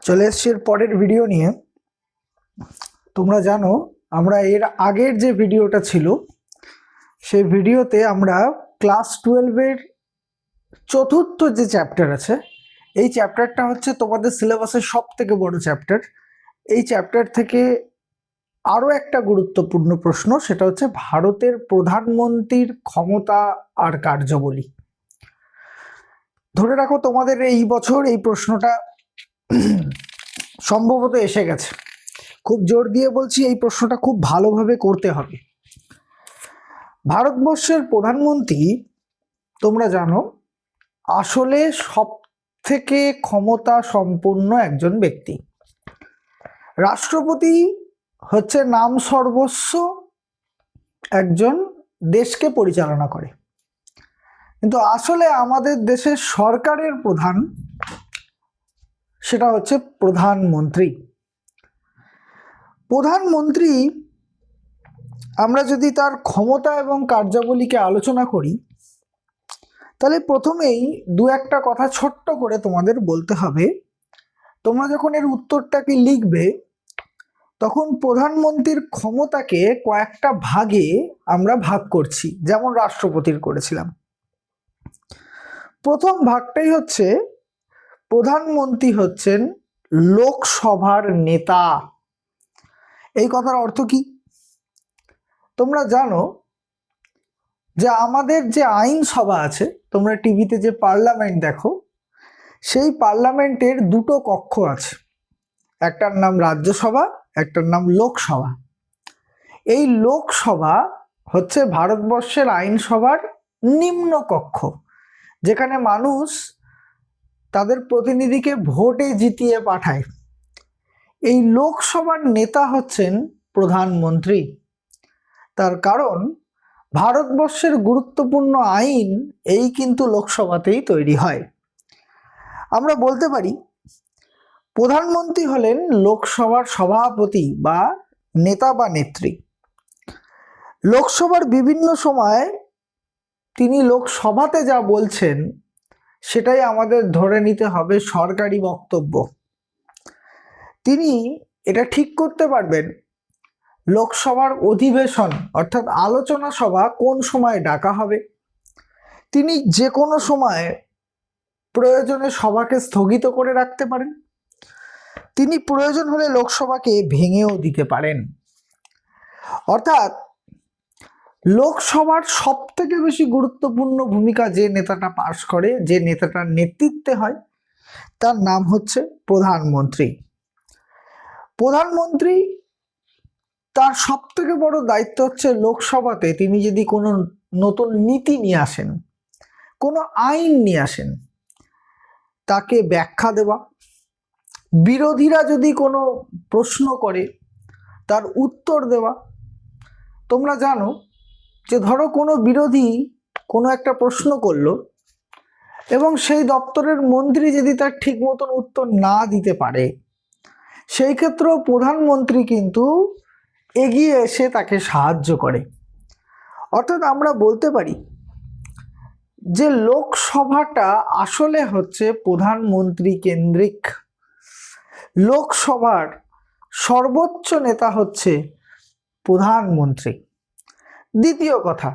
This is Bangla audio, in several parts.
চলে এসছি এর পরের ভিডিও নিয়ে। তোমরা জানো আমরা এর আগের যে ভিডিওটা ছিল সেই ভিডিওতে আমরা ক্লাস 12-এর চতুর্থ যে চ্যাপ্টার আছে, এই চ্যাপ্টারটা হচ্ছে তোমাদের সিলেবাসের সব থেকে বড় চ্যাপ্টার। এই চ্যাপ্টার থেকে আরও একটা গুরুত্বপূর্ণ প্রশ্ন, সেটা হচ্ছে ভারতের প্রধানমন্ত্রীর ক্ষমতা আর কার্যাবলী। ধরে রাখো তোমাদের এই বছর এই প্রশ্নটা সম্ভবত এসে গেছে। খুব জোর দিয়ে বলছি, এই প্রশ্নটা খুব ভালোভাবে করতে হবে। ভারতবর্ষের প্রধানমন্ত্রী তোমরা জানো আসলে সব থেকে ক্ষমতা সম্পন্ন একজন ব্যক্তি। রাষ্ট্রপতি হচ্ছে নাম সর্বস্ব একজন দেশকে পরিচালনা করে, কিন্তু আসলে আমাদের দেশের সরকারের প্রধান সেটা হচ্ছে প্রধানমন্ত্রী। প্রধানমন্ত্রী আমরা যদি তার ক্ষমতা এবং কার্যাবলীকে আলোচনা করি, তাহলে প্রথমেই দু একটা কথা ছোট্ট করে তোমাদের বলতে হবে। তোমরা যখন এর উত্তরটাকে লিখবে তখন প্রধানমন্ত্রীর ক্ষমতাকে কয়েকটা ভাগে আমরা ভাগ করছি, যেমন রাষ্ট্রপতির করেছিলাম। প্রথম ভাগটাই হচ্ছে প্রধানমন্ত্রী হচ্ছেন লোকসভার নেতা। এই কথার অর্থ কি? তোমরা জানো যে আমাদের যে আইনসভা আছে, তোমরা টিভিতে যে পার্লামেন্ট দেখো, সেই পার্লামেন্টের দুটো কক্ষ আছে, একটার নাম রাজ্যসভা, একটার নাম লোকসভা। এই লোকসভা হচ্ছে ভারতবর্ষের আইনসভার নিম্ন কক্ষ, যেখানে মানুষ তাদের প্রতিনিধিকে ভোটে জিতিয়ে পাঠায়। এই লোকসভার নেতা হচ্ছেন প্রধানমন্ত্রী। তার কারণ ভারতবর্ষের গুরুত্বপূর্ণ আইন এই কিন্তু লোকসভাতেই তৈরি হয়। আমরা বলতে পারি প্রধানমন্ত্রী হলেন লোকসভার সভাপতি বা নেতা বা নেত্রী। লোকসভার বিভিন্ন সময় তিনি লোকসভাতে যা বলছেন সেটাই আমাদের ধরে নিতে হবে সরকারি বক্তব্য। তিনি এটা ঠিক করতে পারবেন লোকসভার অধিবেশন অর্থাৎ আলোচনা সভা কোন সময় ডাকা হবে। তিনি যে কোনো সময় প্রয়োজনে সভাকে স্থগিত করে রাখতে পারেন। তিনি প্রয়োজন হলে লোকসভাকে ভেঙেও দিতে পারেন। অর্থাৎ লোকসভার সব থেকে বেশি গুরুত্বপূর্ণ ভূমিকা যে নেতাটা পাশ করে, যে নেতাটার নেতৃত্বে হয়, তার নাম হচ্ছে প্রধানমন্ত্রী। প্রধানমন্ত্রী তার সব থেকে বড় দায়িত্ব হচ্ছে লোকসভাতে তিনি যদি কোনো নতুন নীতি নিয়ে আসেন, কোনো আইন নিয়ে আসেন, তাকে ব্যাখ্যা দেওয়া। বিরোধীরা যদি কোনো প্রশ্ন করে তার উত্তর দেওয়া। তোমরা জানো যে ধরো কোনো বিরোধী কোনো একটা প্রশ্ন করলো এবং সেই দপ্তরের মন্ত্রী যদি তার ঠিক মতন উত্তর না দিতে পারে, সেই ক্ষেত্রেও প্রধানমন্ত্রী কিন্তু এগিয়ে এসে তাকে সাহায্য করে। অর্থাৎ আমরা বলতে পারি যে লোকসভাটা আসলে হচ্ছে প্রধানমন্ত্রী কেন্দ্রিক। লোকসভার সর্বোচ্চ নেতা হচ্ছে প্রধানমন্ত্রী। দ্বিতীয় কথা,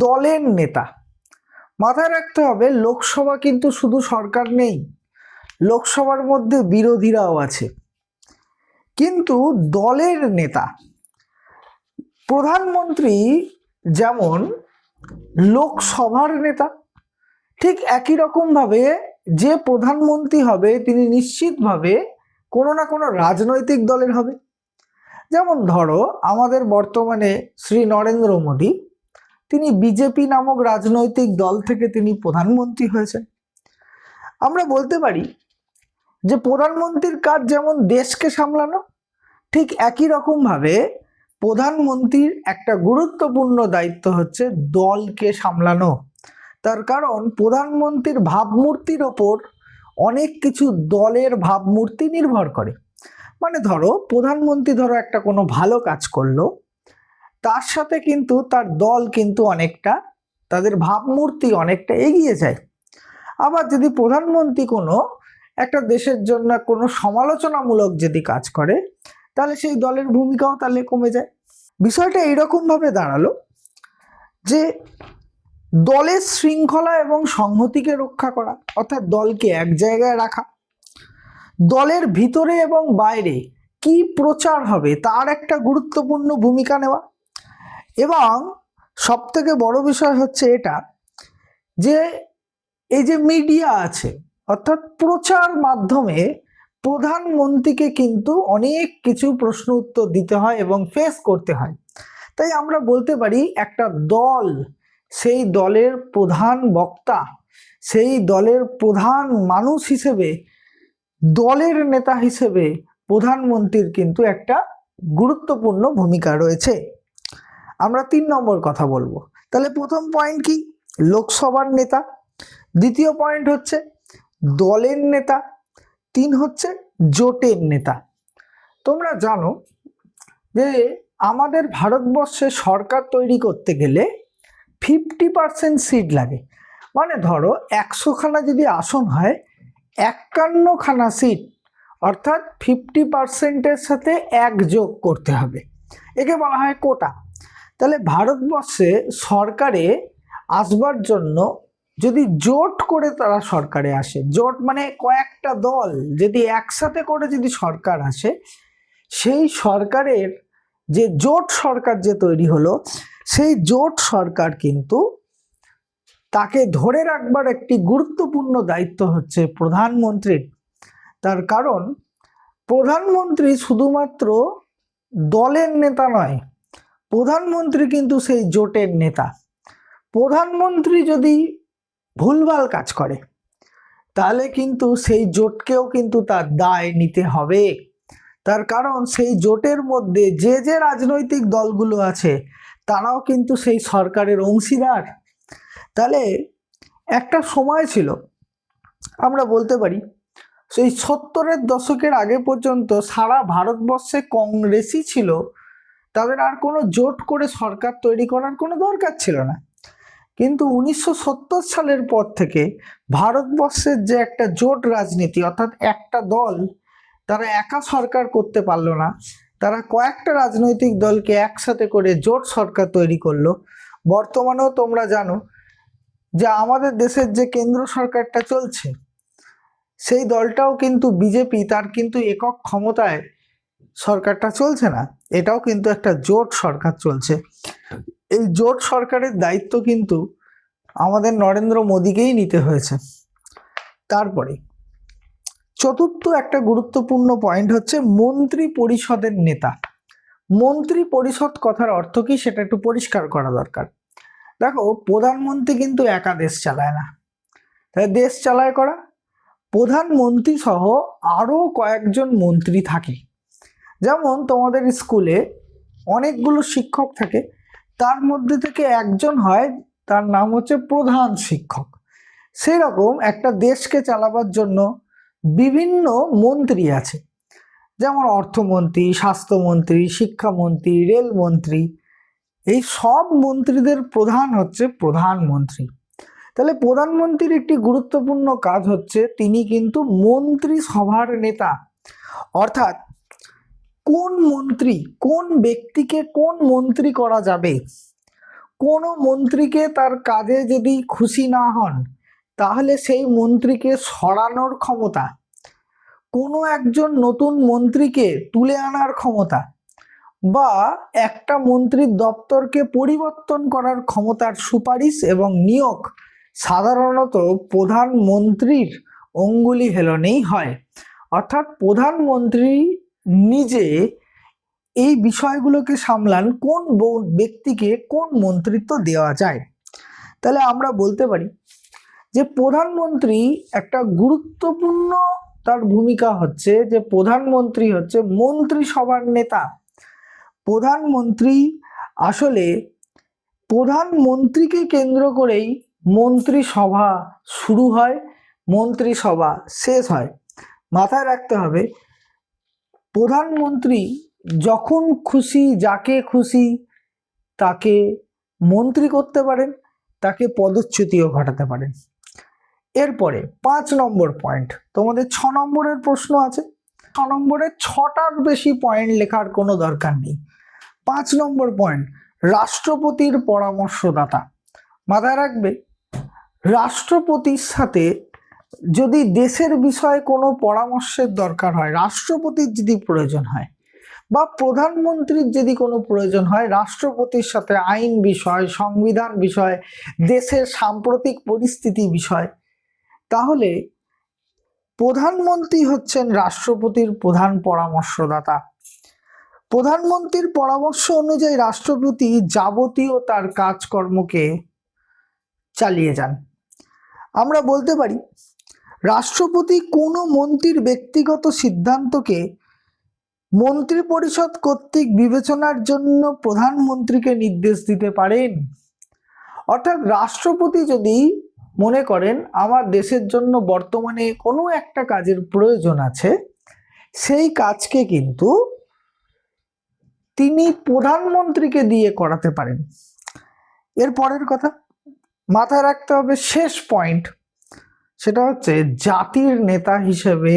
দলের নেতা। মাথায় রাখতে হবে লোকসভা কিন্তু শুধু সরকার নেই, লোকসভার মধ্যে বিরোধীরাও আছে, কিন্তু দলের নেতা প্রধানমন্ত্রী যেমন লোকসভার নেতা, ঠিক একই রকমভাবে যে প্রধানমন্ত্রী হবে তিনি নিশ্চিতভাবে কোনো না কোনো রাজনৈতিক দলের হবে। যেমন ধরো আমাদের বর্তমানে শ্রী নরেন্দ্র মোদী, তিনি বিজেপি নামক রাজনৈতিক দল থেকে তিনি প্রধানমন্ত্রী হয়েছেন। আমরা বলতে পারি যে প্রধানমন্ত্রীর কাজ যেমন দেশকে সামলানো, ঠিক একই রকমভাবে প্রধানমন্ত্রীর একটা গুরুত্বপূর্ণ দায়িত্ব হচ্ছে দলকে সামলানো। তার কারণ প্রধানমন্ত্রীর ভাবমূর্তির ওপর অনেক কিছু দলের ভাবমূর্তি নির্ভর করে। মানে ধরো প্রধানমন্ত্রী একটা কোনো ভালো কাজ করলো, তার সাথে কিন্তু তার দল কিন্তু অনেকটা, তাদের ভাবমূর্তি অনেকটা এগিয়ে যায়। আবার যদি প্রধানমন্ত্রী কোনো একটা দেশের জন্য কোনো সমালোচনামূলক যদি কাজ করে তাহলে সেই দলের ভূমিকাও তাহলে কমে যায়। বিষয়টা এইরকম ভাবে দাঁড়ালো যে দলের শৃঙ্খলা এবং সংহতিকে রক্ষা করা, অর্থাৎ দলকে এক জায়গায় রাখা, দলের ভিতরে এবং বাইরে কি প্রচার হবে তার একটা গুরুত্বপূর্ণ ভূমিকা নেওয়া, এবং সব থেকে বড় বিষয় হচ্ছে এটা যে এই যে মিডিয়া আছে অর্থাৎ প্রচার মাধ্যমে প্রধানমন্ত্রীকে কিন্তু অনেক কিছু প্রশ্ন উত্তর দিতে হয় এবং ফেস করতে হয়। তাই আমরা বলতে পারি একটা দল, সেই দলের প্রধান বক্তা, সেই দলের প্রধান মানুষ হিসেবে, দলের নেতা হিসেবে প্রধানমন্ত্রীর কিন্তু একটা গুরুত্বপূর্ণ ভূমিকা রয়েছে। আমরা 3 নম্বর কথা বলবো। তাহলে প্রথম পয়েন্ট কি? লোকসভার নেতা। দ্বিতীয় পয়েন্ট হচ্ছে দলের নেতা। 3 হচ্ছে জোটের নেতা। তোমরা জানো যে আমাদের ভারতবর্ষে সরকার তৈরি করতে গেলে 50% সিট লাগে। মানে ধরো 100 খানা যদি আসন হয়, 51 খানা সিট অর্থাৎ 50%-এর সাথে 1 যোগ করতে হবে, একে বলা হয় কোটা। তাহলে ভারতবর্ষে সরকারে আসবার জন্য যদি জোট করে তারা সরকারে আসে, জোট মানে কয়েকটা দল যদি একসাথে করে যদি সরকার আসে, সেই সরকারের যে জোট সরকার যে তৈরি হলো, সেই জোট সরকার কিন্তু তাকে ধরে রাখবার একটি গুরুত্বপূর্ণ দায়িত্ব হচ্ছে প্রধানমন্ত্রীর। তার কারণ প্রধানমন্ত্রী শুধুমাত্র দলের নেতা নয়, প্রধানমন্ত্রী কিন্তু সেই জোটের নেতা। প্রধানমন্ত্রী যদি ভুলভাল কাজ করে তাহলে কিন্তু সেই জোটকেও কিন্তু তার দায় নিতে হবে। তার কারণ সেই জোটের মধ্যে যে যে রাজনৈতিক দলগুলো আছে তারাও কিন্তু সেই সরকারের অংশীদার। তাহলে একটা সময় ছিল, আমরা বলতে পারি সেই 70-এর দশকের আগে পর্যন্ত সারা ভারতবর্ষে কংগ্রেসই ছিল, তাদের আর কোনো জোট করে সরকার তৈরি করার কোনো দরকার ছিল না। কিন্তু 1970 সালের পর থেকে ভারতবর্ষের যে একটা জোট রাজনীতি, অর্থাৎ একটা দল তারা একা সরকার করতে পারলো না, তারা কয়েকটা রাজনৈতিক দলকে একসাথে করে জোট সরকার তৈরি করলো। বর্তমানেও তোমরা জানো যে আমাদের দেশের যে কেন্দ্র সরকারটা চলছে সেই দলটাও কিন্তু বিজেপি, তার কিন্তু একক ক্ষমতায় সরকারটা চলছে না, এটাও কিন্তু একটা জোট সরকার চলছে। এই জোট সরকারের দায়িত্ব কিন্তু আমাদের নরেন্দ্র মোদীকেই নিতে হয়েছে। তারপরে চতুর্থ একটা গুরুত্বপূর্ণ পয়েন্ট হচ্ছে মন্ত্রী পরিষদের নেতা। মন্ত্রী পরিষদ কথার অর্থ কি সেটা একটু পরিষ্কার করা দরকার। দেখো, প্রধানমন্ত্রী কিন্তু একা দেশ চালায় না, তাই দেশ চালায় করা প্রধানমন্ত্রী সহ আরো কয়েকজন মন্ত্রী থাকে। যেমন তোমাদের স্কুলে অনেকগুলো শিক্ষক থাকে, তার মধ্যে থেকে একজন হয়, তার নাম হচ্ছে প্রধান শিক্ষক। সেরকম একটা দেশকে চালাবার জন্য বিভিন্ন মন্ত্রী আছে, যেমন অর্থমন্ত্রী, স্বাস্থ্যমন্ত্রী, শিক্ষামন্ত্রী, রেলমন্ত্রী। এই সব মন্ত্রীদের প্রধান হচ্ছে প্রধানমন্ত্রী। তাহলে প্রধানমন্ত্রীর একটি গুরুত্বপূর্ণ কাজ হচ্ছে তিনি কিন্তু মন্ত্রিসভার নেতা, অর্থাৎ কোন মন্ত্রী, কোন ব্যক্তিকে কোন মন্ত্রী করা যাবে, কোন মন্ত্রীকে তার কাজে যদি খুশি না হন তাহলে সেই মন্ত্রীকে সরানোর ক্ষমতা, কোনো একজন নতুন মন্ত্রীকে তুলে আনার ক্ষমতা, বা একটা মন্ত্রীর দপ্তরকে পরিবর্তন করার ক্ষমতার সুপারিশ এবং নিয়োগ সাধারণত প্রধানমন্ত্রীর অঙ্গুলি হেলনেই হয়। অর্থাৎ প্রধানমন্ত্রী নিজে এই বিষয়গুলোকে সামলান কোন ব্যক্তিকে কোন মন্ত্রিত্ব দেওয়া যায়। তাহলে আমরা বলতে পারি যে প্রধানমন্ত্রী একটা গুরুত্বপূর্ণ তার ভূমিকা হচ্ছে যে প্রধানমন্ত্রী হচ্ছে মন্ত্রিসভার নেতা। প্রধানমন্ত্রী আসলে প্রধানমন্ত্রীকে কেন্দ্র করেই মন্ত্রিসভা শুরু হয়, মন্ত্রিসভা শেষ হয়। মাথায় রাখতে হবে প্রধানমন্ত্রী যখন খুশি যাকে খুশি তাকে মন্ত্রী করতে পারেন, তাকে পদচ্যুতিও ঘটাতে পারেন। এরপরে 5 নম্বর পয়েন্ট, তোমাদের 6 নম্বরের প্রশ্ন আছে। 6 নম্বরে 6টার বেশি পয়েন্ট লেখার কোনো দরকার নেই। 5 নম্বর পয়েন্ট, রাষ্ট্রপতির পরামর্শদাতা। মাথায় রাখবে, রাষ্ট্রপতির সাথে যদি দেশের বিষয়ে কোনো পরামর্শের দরকার হয়, রাষ্ট্রপতির যদি প্রয়োজন হয় বা প্রধানমন্ত্রীর যদি কোনো প্রয়োজন হয়, রাষ্ট্রপতির সাথে আইন বিষয়, সংবিধান বিষয়, দেশের সাম্প্রতিক পরিস্থিতি বিষয়, তাহলে প্রধানমন্ত্রী হচ্ছেন রাষ্ট্রপতির প্রধান পরামর্শদাতা। প্রধানমন্ত্রীর পরামর্শ অনুযায়ী রাষ্ট্রপতি যাবতীয় তার কাজকর্মকে চালিয়ে যান। আমরা বলতে পারি রাষ্ট্রপতি কোনো মন্ত্রীর ব্যক্তিগত সিদ্ধান্তকে মন্ত্রিপরিষদ কর্তৃক বিবেচনার জন্য প্রধানমন্ত্রীকে নির্দেশ দিতে পারেন। অর্থাৎ রাষ্ট্রপতি যদি মনে করেন আমার দেশের জন্য বর্তমানে কোনো একটা কাজের প্রয়োজন আছে, সেই কাজকে কিন্তু তিনি প্রধানমন্ত্রীকে দিয়ে করাতে পারেন। এর পরের কথা মাথায় রাখতে হবে, শেষ পয়েন্ট, সেটা হচ্ছে জাতির নেতা হিসেবে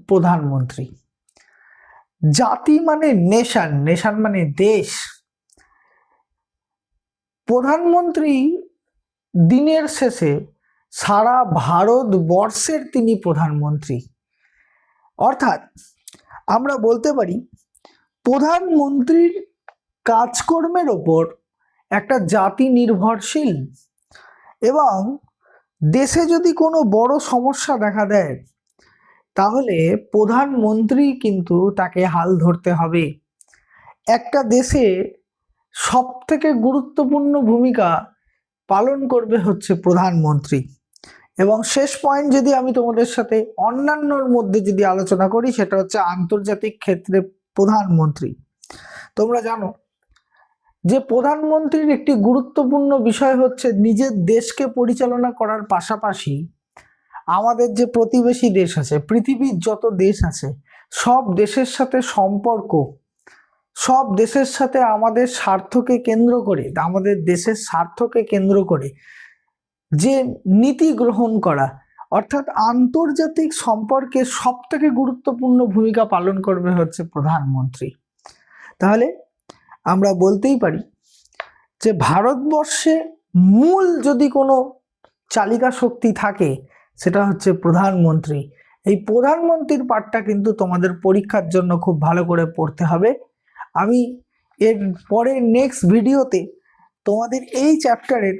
প্রধানমন্ত্রী। জাতি মানে নেশন, নেশন মানে দেশ। প্রধানমন্ত্রী দিনের শেষে সারা ভারতবর্ষের তিনি প্রধানমন্ত্রী। অর্থাৎ আমরা বলতে পারি প্রধানমন্ত্রীর কাজকর্মের ওপর একটা জাতি নির্ভরশীল, এবং দেশে যদি কোনো বড় সমস্যা দেখা দেয় তাহলে প্রধানমন্ত্রী কিন্তু তাকে হাল ধরতে হবে। একটা দেশে সবথেকে গুরুত্বপূর্ণ ভূমিকা পালন করবে হচ্ছে প্রধানমন্ত্রী। এবং শেষ পয়েন্ট যদি আমি তোমাদের সাথে অন্যান্যর মধ্যে যদি আলোচনা করি, সেটা হচ্ছে আন্তর্জাতিক ক্ষেত্রে প্রধানমন্ত্রী। তোমরা জানো যে প্রধানমন্ত্রীর একটি গুরুত্বপূর্ণ বিষয় হচ্ছে নিজের দেশকে পরিচালনা করার পাশাপাশি আমাদের যে প্রতিবেশী দেশ আছে, পৃথিবীর যত দেশ আছে, সব দেশের সাথে সম্পর্ক, সব দেশের সাথে আমাদের স্বার্থকে কেন্দ্র করে, আমাদের দেশের স্বার্থকে কেন্দ্র করে যে নীতি গ্রহণ করা, অর্থাৎ আন্তর্জাতিক সম্পর্কে সব থেকে গুরুত্বপূর্ণ ভূমিকা পালন করবে হচ্ছে প্রধানমন্ত্রী। তাহলে আমরা বলতেই পারি যে ভারতবর্ষে মূল যদি কোনো চালিকা শক্তি থাকে সেটা হচ্ছে প্রধানমন্ত্রী। এই প্রধানমন্ত্রীর পার্টটা কিন্তু তোমাদের পরীক্ষার জন্য খুব ভালো করে পড়তে হবে। আমি এর পরে নেক্সট ভিডিওতে তোমাদের এই চ্যাপ্টারের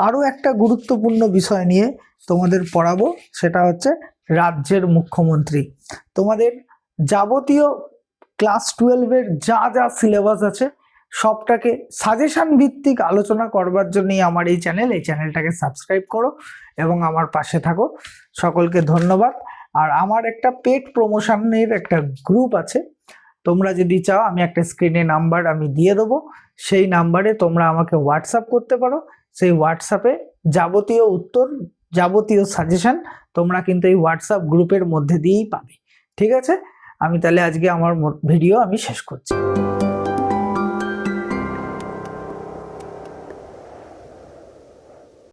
আরও একটা গুরুত্বপূর্ণ বিষয় নিয়ে তোমাদের পড়াবো, সেটা হচ্ছে রাজ্যের মুখ্যমন্ত্রী। তোমাদের যাবতীয় ক্লাস 12-এর যা যা সিলেবাস আছে সবটাকে সাজেশন ভিত্তিক আলোচনা করবার জন্যই আমার এই চ্যানেলটাকে সাবস্ক্রাইব করো এবং আমার পাশে থাকো। সকলকে ধন্যবাদ। আর আমার একটা পেড প্রমোশনের একটা গ্রুপ আছে, তোমরা যদি চাও আমি একটা স্ক্রিনে নাম্বার আমি দিয়ে দেবো, সেই নাম্বারে তোমরা আমাকে হোয়াটসঅ্যাপ করতে পারো। সেই হোয়াটসঅ্যাপে যাবতীয় উত্তর, যাবতীয় সাজেশন তোমরা কিন্তু এই হোয়াটসঅ্যাপ গ্রুপের মধ্যে দিয়েই পাবে। ঠিক আছে, আমি তাহলে আজকে আমার ভিডিও আমি শেষ করছি।